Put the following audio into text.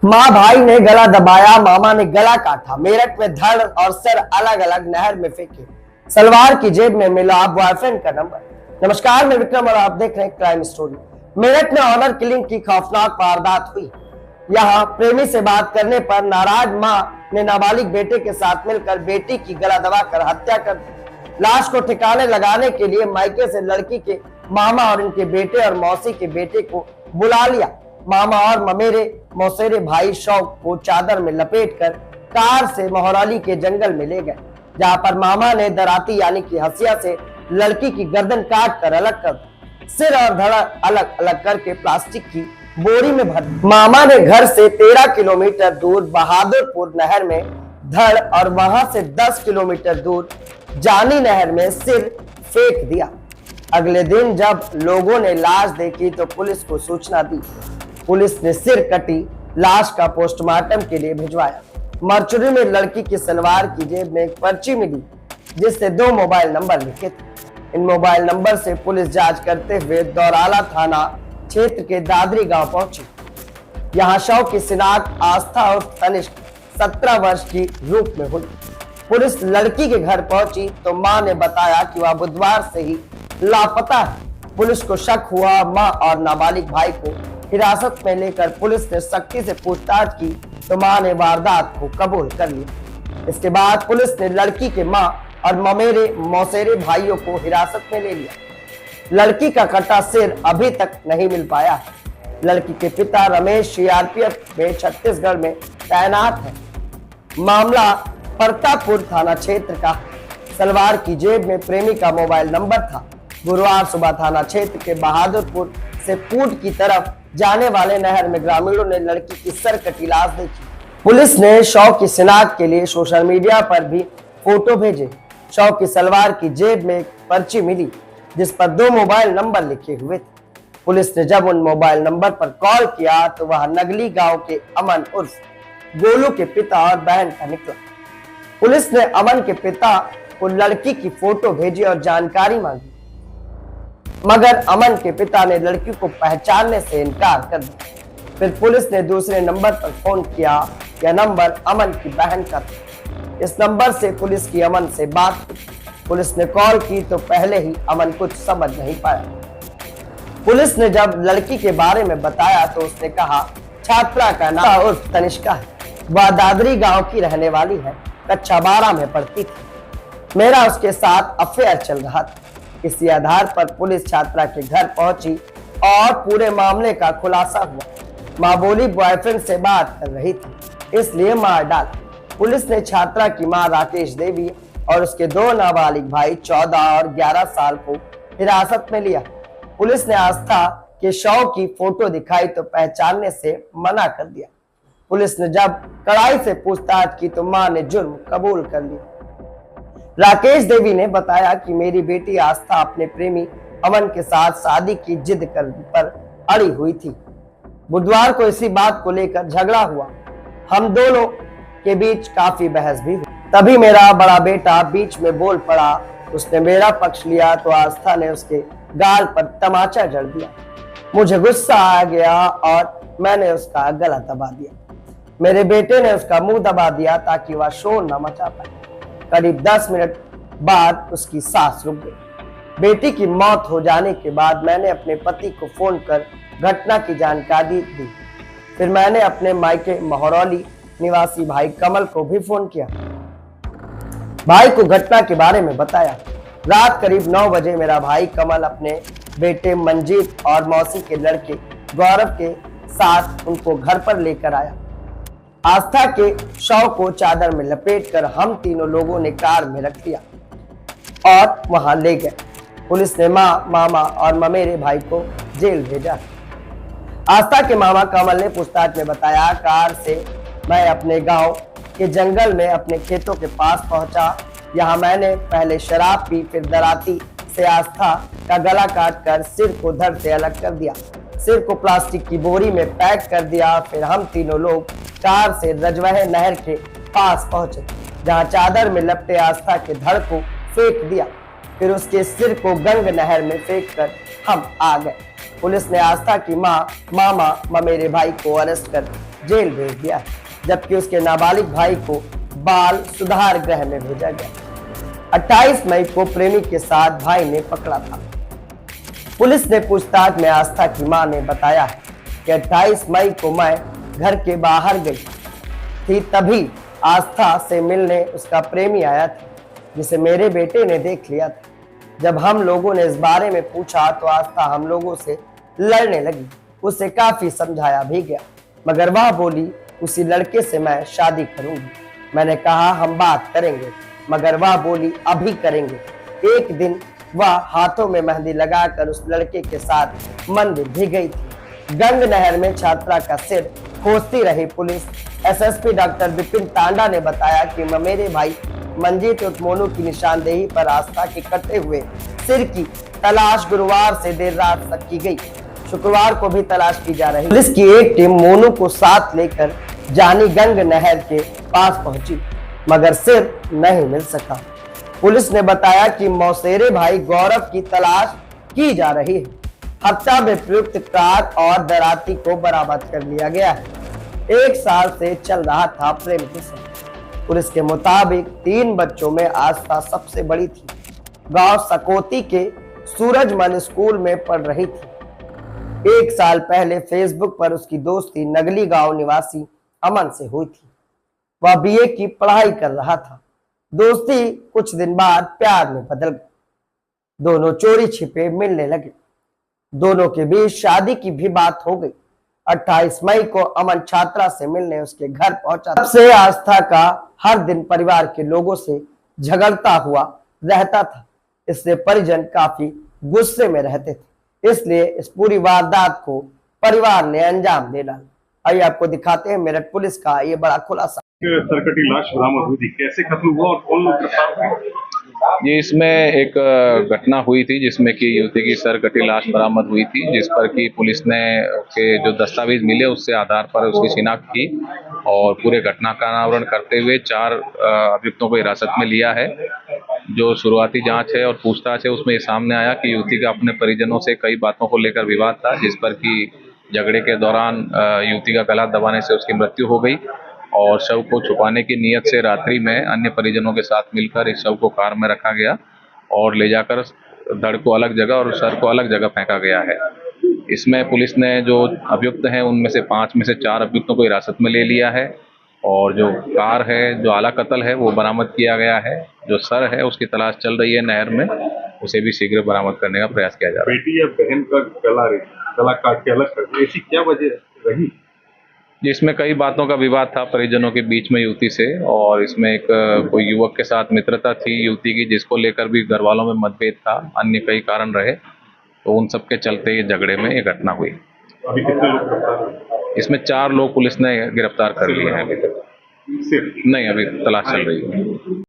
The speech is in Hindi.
माँ भाई ने गला दबाया, मामा ने गला काटा। मेरठ में धड़ और सर अलग अलग नहर में फेंके। सलवार की जेब में मिला बॉयफ्रेंड का नंबर। नमस्कार, मैं विक्रम और आप देख रहे हैं क्राइम स्टोरी। मेरठ में ऑनर किलिंग की खौफनाक वारदात हुई। यहाँ प्रेमी से बात करने पर नाराज माँ ने नाबालिग बेटे के साथ मिलकर बेटी की गला दबाकर हत्या कर दी। लाश को ठिकाने लगाने के लिए मायके से लड़की के मामा और इनके बेटे और मौसी के बेटे को बुला लिया। मामा और ममेरे मौसेरे भाई शव को चादर में लपेटकर कार से मोहराली के जंगल में ले गए, जहां पर मामा ने दराती यानी कि हसिया से लड़की की गर्दन काट कर अलग कर सिर और धड़ अलग अलग करके प्लास्टिक की बोरी में भर। मामा ने घर से 13 किलोमीटर दूर बहादुरपुर नहर में धड़ और वहां से 10 किलोमीटर दूर जानी नहर में सिर फेंक दिया। अगले दिन जब लोगों ने लाश देखी तो पुलिस को सूचना दी। पुलिस ने सिर कटी लाश का पोस्टमार्टम के लिए भिजवाया। मर्चुरी में लड़की की सलवार की जेब में एक पर्ची मिली जिससे 2 मोबाइल नंबर लिखे थे। इन मोबाइल नंबर से पुलिस जांच करते हुए दौराला थाना क्षेत्र के दादरी गांव पहुंची। यहां शव की शिनाख्त आस्था और तनिष्क 17 वर्ष की रूप में हुई। पुलिस लड़की के घर पहुंची तो मां ने बताया कि वह बुधवार से ही लापता है। पुलिस को शक हुआ। मां और नाबालिग भाई को हिरासत में लेकर पुलिस ने सख्ती से पूछताछ की तो मां ने वारदात को कबूल कर लिया। इसके बाद पुलिस ने लड़की के मां और ममेरे मौसेरे भाइयों को हिरासत में ले लिया। लड़की का कटा सिर अभी तक नहीं मिल पाया है। लड़की के पिता रमेश सीआरपीएफ में छत्तीसगढ़ में तैनात है। मामला परतापुर थाना क्षेत्र का। सलवार की जेब में प्रेमी का मोबाइल नंबर था। गुरुवार सुबह थाना क्षेत्र के बहादुरपुर से पूट की तरफ जाने वाले नहर में ग्रामीणों ने लड़की की सर कटी लाश देखी। पुलिस ने शव की शिनाख्त के लिए सोशल मीडिया पर भी फोटो भेजे। शव की सलवार की जेब में एक पर्ची मिली जिस पर 2 मोबाइल नंबर लिखे हुए थे। पुलिस ने जब उन मोबाइल नंबर पर कॉल किया तो वह नगली गांव के अमन उर्फ गोलू के पिता और बहन का निकला। पुलिस ने अमन के पिता को लड़की की फोटो भेजी और जानकारी मांगी, मगर अमन के पिता ने लड़की को पहचानने से इनकार कर दिया। फिर पुलिस ने दूसरे नंबर पर फोन किया। यह नंबर अमन की बहन का था। इस नंबर से पुलिस की अमन से बात हुई। पुलिस ने कॉल की तो पहले ही अमन कुछ समझ नहीं पाया। पुलिस ने जब लड़की के बारे में बताया तो उसने कहा छात्रा का नाम उर्फ तनिष्का है। वह दादरी गांव की रहने वाली है। कक्षा 12 में पढ़ती थी। मेरा उसके साथ अफेयर चल रहा था। इसी आधार पर पुलिस छात्रा के घर पहुंची और पूरे मामले का खुलासा हुआ। मां बोली बॉयफ्रेंड से बात कर रही थी इसलिए मार डाला। पुलिस ने छात्रा की मां राकेश देवी और उसके 2 नाबालिग भाई 14 और 11 साल को हिरासत में लिया। पुलिस ने आस्था के शव की फोटो दिखाई तो पहचानने से मना कर दिया। पुलिस ने जब कड़ाई से पूछताछ की तो मां ने जुर्म कबूल कर लिया। राकेश देवी ने बताया कि मेरी बेटी आस्था अपने प्रेमी अमन के साथ शादी की जिद पर अड़ी हुई थी। बुधवार को इसी बात को लेकर झगड़ा हुआ। हम दोनों के बीच काफी बहस भी हुई। तभी मेरा बड़ा बेटा बीच में बोल पड़ा। उसने मेरा पक्ष लिया तो आस्था ने उसके गाल पर तमाचा जड़ दिया। मुझे गुस्सा आ गया और मैंने उसका गला दबा दिया। मेरे बेटे ने उसका मुंह दबा दिया ताकि वह शोर न मचा पाए। करीब 10 मिनट बाद उसकी सांस रुक गई। बेटी की मौत हो जाने के बाद मैंने अपने पति को फोन कर घटना की जानकारी दी। फिर मैंने अपने मायके मोहरौली निवासी भाई कमल को भी फोन किया। भाई को घटना के बारे में बताया। रात करीब 9 बजे मेरा भाई कमल अपने बेटे मंजीत और मौसी के लड़के गौरव के साथ उनको घर पर लेकर आया। आस्था के शव को चादर में लपेटकर हम तीनों लोगों ने कार में रख लिया और वहां ले गए। पुलिस ने मां, मामा और ममेरे भाई को जेल भेजा। आस्था के मामा कमल ने पूछताछ में बताया, कार से मैं अपने गांव के जंगल में अपने खेतों के पास पहुंचा। यहां मैंने पहले शराब पी, फिर दराती से आस्था का गला काटकर सिर को धड़ से अलग कर दिया। सिर को प्लास्टिक की बोरी में पैक कर दिया। फिर हम तीनों लोग कार से रजवह नहर के पास पहुंचे, जहां चादर में लपटे आस्था के धड़ को फेंक दिया। फिर उसके सिर को गंग नहर में फेंककर हम आ गए। पुलिस ने आस्था की मां, मामा, ममेरे भाई को अरेस्ट कर जेल भेज दिया, जबकि उसके नाबालिग भाई को बाल सुधार गृह में भेजा गया। 28 मई को प्रेमी के साथ भाई ने पकड़ा था। पुलिस ने पूछताछ में आस्था की मां ने बताया कि 28 मई को मैं घर के बाहर गई थी, तभी आस्था से मिलने उसका प्रेमी आया था, जिसे मेरे बेटे ने देख लिया था। जब हम लोगों ने इस बारे में पूछा तो आस्था हम लोगों से लड़ने लगी। उसे काफी समझाया भी गया, मगर वह बोली उसी लड़के से मैं शादी करूंगी। मैंने कहा हम बात करेंगे, मगर वह बोली अभी करेंगे। एक दिन वह हाथों में मेहंदी लगाकर उस लड़के के साथ मंदिर भी गई थी। गंग नहर में छात्रा का सिर खोजती रही पुलिस। एसएसपी डॉक्टर विपिन तांडा ने बताया कि मेरे भाई मंजीत उर्फ मोनू की निशानदेही पर आस्था के कटे हुए सिर की तलाश गुरुवार से देर रात तक की गई। शुक्रवार को भी तलाश की जा रही। पुलिस की एक टीम मोनू को साथ लेकर जानी गंग नहर के पास पहुंची, मगर सिर नहीं मिल सका। पुलिस ने बताया कि मौसेरे भाई गौरव की तलाश की जा रही है। हत्या में प्रयुक्त कार और दराती को बरामद कर लिया गया है। 1 साल से चल रहा था प्रेम किस्सा। पुलिस के मुताबिक 3 बच्चों में आस्था सबसे बड़ी थी। गांव सकौती के सूरजमन स्कूल में पढ़ रही थी। 1 साल पहले फेसबुक पर उसकी दोस्ती नगली गांव निवासी अमन से हुई थी। वह बीए की पढ़ाई कर रहा था। दोस्ती कुछ दिन बाद प्यार में बदल गई। दोनों चोरी छिपे मिलने लगे। दोनों के बीच शादी की भी बात हो गई। 28 मई को अमन छात्रा से मिलने उसके घर पहुंचा। तब से आस्था का हर दिन परिवार के लोगों से झगड़ता हुआ रहता था। इससे परिजन काफी गुस्से में रहते थे, इसलिए इस पूरी वारदात को परिवार ने अंजाम दे डाला। आइए आपको दिखाते हैं मेरठ पुलिस का ये बड़ा खुलासा। सरकटी लाश बरामद हुई थी, कैसे खत्म हुआ और कौन लोग गिरफ्तार हुए? जी, इसमें एक घटना हुई थी जिसमें कि युवती की सरकटी लाश बरामद हुई थी, जिस पर कि पुलिस ने के जो दस्तावेज मिले उससे आधार पर उसकी शिनाख्त की और पूरे घटना का अनावरण करते हुए 4 अभियुक्तों को हिरासत में लिया है। जो शुरुआती जांच है और पूछताछ है उसमें सामने आया कि युवती का अपने परिजनों से कई बातों को लेकर विवाद था, जिस पर कि झगड़े के दौरान युवती का गला दबाने से उसकी मृत्यु हो गई और शव को छुपाने की नीयत से रात्रि में अन्य परिजनों के साथ मिलकर इस शव को कार में रखा गया और ले जाकर धड़ को अलग जगह और सर को अलग जगह फेंका गया है। इसमें पुलिस ने जो अभियुक्त हैं उनमें से 5 में से 4 अभियुक्तों को हिरासत में ले लिया है और जो कार है, जो आला कत्ल है, वो बरामद किया गया है। जो सर है उसकी तलाश चल रही है नहर में, उसे भी शीघ्र बरामद करने का प्रयास किया जा रहा है। बेटी या बहन का गला काट के अलग कर दिया, ऐसी क्या वजह रही? जिसमें कई बातों का विवाद था परिजनों के बीच में युवती से, और इसमें एक कोई युवक के साथ मित्रता थी युवती की, जिसको लेकर भी घर वालों में मतभेद था। अन्य कई कारण रहे, तो उन सब के चलते ये झगड़े में ये घटना हुई। अभी कितने लोग गिरफ्तार हुए? इसमें 4 लोग पुलिस ने गिरफ्तार कर लिए हैं। अभी तक सिर्फ नहीं, अभी तलाश चल रही है।